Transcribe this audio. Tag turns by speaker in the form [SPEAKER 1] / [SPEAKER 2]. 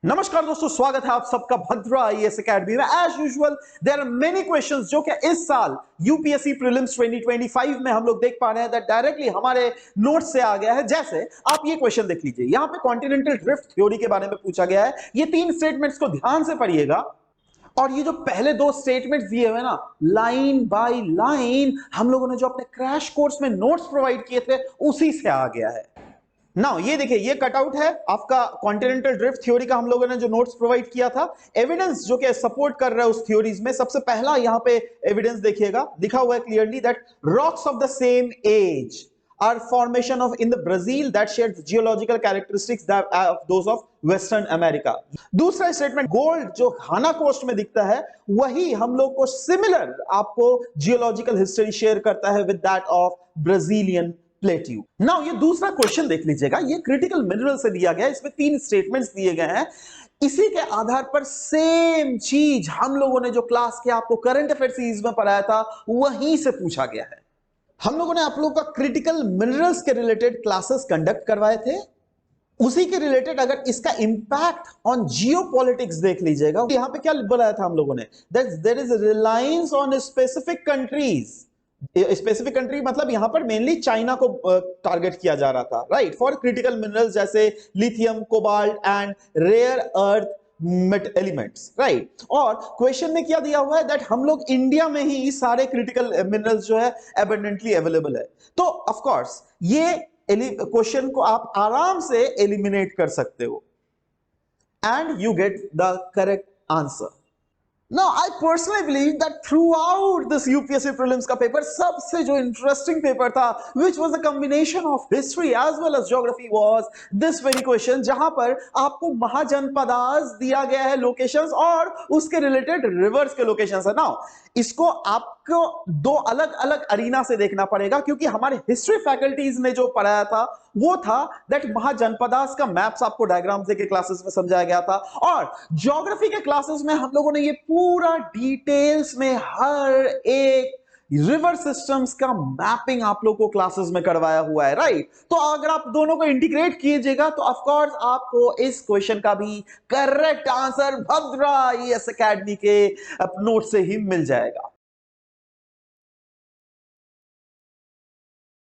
[SPEAKER 1] नमस्कार दोस्तों, स्वागत है आप सबका भद्रा आईएएस एकेडमी में। As usual there are many questions जो कि इस साल यूपीएससी प्रीलिम्स 2025 में हम लोग देख पा रहे हैं दैट डायरेक्टली हमारे नोट से आ गया है। जैसे आप ये क्वेश्चन देख लीजिए, यहां पे कॉन्टिनेंटल ड्रिफ्ट थ्योरी के बारे में पूछा गया है। ये तीन स्टेटमेंट्स को ध्यान से पढ़िएगा और ये जो पहले दो स्टेटमेंट्स दिए हुए ना, लाइन बाय लाइन हम लोगों ने जो अपने क्रैश कोर्स में नोट्स प्रोवाइड किए थे उसी से आ गया है। नाउ ये देखिए, ये कटआउट है आपका कॉन्टिनेंटल ड्रिफ्ट थ्योरी का, हम लोगों ने जो नोट्स प्रोवाइड किया था। एविडेंस जो कि सपोर्ट कर रहा है उस थ्योरीज में, सबसे पहला यहां पे एविडेंस देखिएगा, लिखा हुआ है clearly that rocks of the same age are formation of in the Brazil that shares geological characteristics of those of western America. दूसरा स्टेटमेंट, गोल्ड जो घाना कोस्ट में दिखता है वही हम लोग को सिमिलर आपको जियोलॉजिकल हिस्ट्री शेयर करता है with that of Brazilian plateau. Now ये दूसरा क्वेश्चन देख लीजिएगा, ये क्रिटिकल मिनरल से दिया गया है, इसमें तीन स्टेटमेंट्स दिए गए हैं। इसी के आधार पर सेम चीज हम लोगों ने जो क्लास के आपको करंट अफेयर सीरीज में पढ़ाया था वहीं से पूछा गया है। हम लोगों ने आप लोगों का क्रिटिकल मिनरल्स के रिलेटेड क्लासेस कंडक्ट करवाए थे, उसी के रिलेटेड अगर इसका इंपैक्ट ऑन जियोपॉलिटिक्स देख लीजिएगा, यहां पे क्या बताया था हम लोगों ने, that there is reliance on specific countries. Specific country मतलब यहां पर मेनली चाइना को टारगेट किया जा रहा था, राइट, फॉर क्रिटिकल मिनरल्स जैसे lithium, cobalt and rare earth elements, right. और क्वेश्चन में क्या दिया हुआ है दैट हम लोग इंडिया में ही सारे क्रिटिकल मिनरल्स जो है एबंडेंटली अवेलेबल है। तो ऑफ कोर्स ये क्वेश्चन को आप आराम से एलिमिनेट कर सकते हो and you get the correct answer. Now, I personally believe that throughout this UPSC prelims का पेपर सबसे जो इंटरेस्टिंग पेपर था, which was a combination of history as well as geography, was this very question, जहां पर आपको महाजनपदास दिया गया है लोकेशंस और उसके रिलेटेड रिवर्स के लोकेशंस है। नाउ इसको आपको दो अलग अलग अरीना से देखना पड़ेगा, क्योंकि हमारे हिस्ट्री फैकल्टीज ने जो पढ़ाया था वो था दैट महाजनपदास का मैप्स आपको डायग्राम देके क्लासेस में समझाया गया था, और ज्योग्राफी के क्लासेस में हम लोगों ने ये पूरा डिटेल्स में हर एक रिवर सिस्टम्स का मैपिंग आप लोगों को क्लासेस में करवाया हुआ है, राइट। तो अगर आप दोनों को इंटीग्रेट कीजिएगा तो ऑफ कोर्स आपको इस क्वेश्चन का भी करेक्ट आंसर भद्रा आईएएस एकेडमी के नोट से ही मिल जाएगा।